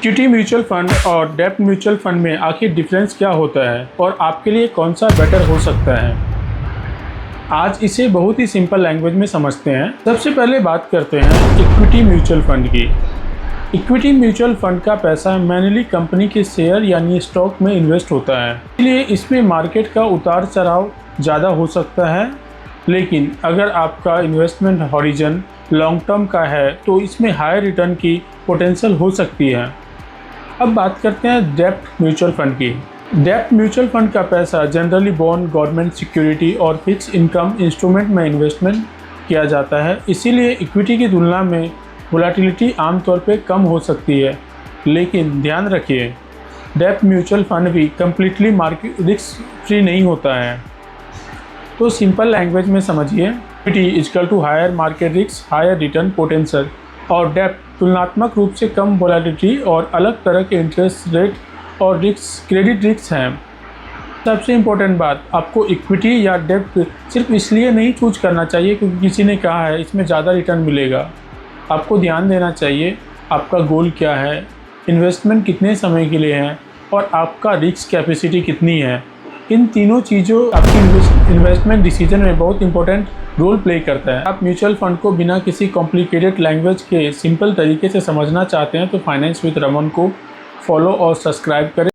Equity mutual fund और डेब्ट mutual fund में आखिर डिफरेंस क्या होता है और आपके लिए कौन सा बेटर हो सकता है। आज इसे बहुत ही सिंपल लैंग्वेज में समझते हैं। सबसे पहले बात करते हैं इक्विटी म्यूचुअल फंड की। इक्विटी म्यूचुअल फंड का पैसा मैन्युअली कंपनी के शेयर यानी स्टॉक में इन्वेस्ट होता है, इसलिए इसमें मार्केट का उतार चढ़ाव ज़्यादा हो सकता है। लेकिन अगर आपका इन्वेस्टमेंट हॉरिजन लॉन्ग टर्म का है तो इसमें हाई रिटर्न की पोटेंशियल हो सकती है। अब बात करते हैं डेब्ट म्यूचुअल फंड की। डेब्ट म्यूचुअल फंड का पैसा जनरली बॉन्ड, गवर्नमेंट सिक्योरिटी और फिक्स इनकम इंस्ट्रूमेंट में इन्वेस्टमेंट किया जाता है, इसीलिए इक्विटी की तुलना में वोलेटिलिटी आमतौर पे कम हो सकती है। लेकिन ध्यान रखिए, डेब्ट म्यूचुअल फंड भी कम्प्लीटली मार्केट रिस्क फ्री नहीं होता है। तो सिंपल लैंग्वेज में समझिए, equity equal to higher market risk, higher return potential, और डेब्ट तुलनात्मक रूप से कम वोलेटिलिटी और अलग तरह के इंटरेस्ट रेट और रिस्क, क्रेडिट रिस्क हैं। सबसे इम्पोर्टेंट बात, आपको इक्विटी या डेब्ट सिर्फ इसलिए नहीं चूज करना चाहिए क्योंकि किसी ने कहा है इसमें ज़्यादा रिटर्न मिलेगा। आपको ध्यान देना चाहिए आपका गोल क्या है, इन्वेस्टमेंट कितने समय के लिए है और आपका रिस्क कैपेसिटी कितनी है। इन तीनों चीज़ों आपकी इन्वेस्टमेंट डिसीजन में बहुत इंपॉर्टेंट रोल प्ले करता है। आप म्यूचुअल फंड को बिना किसी कॉम्प्लिकेटेड लैंग्वेज के सिंपल तरीके से समझना चाहते हैं तो फाइनेंस विद रमन को फॉलो और सब्सक्राइब करें।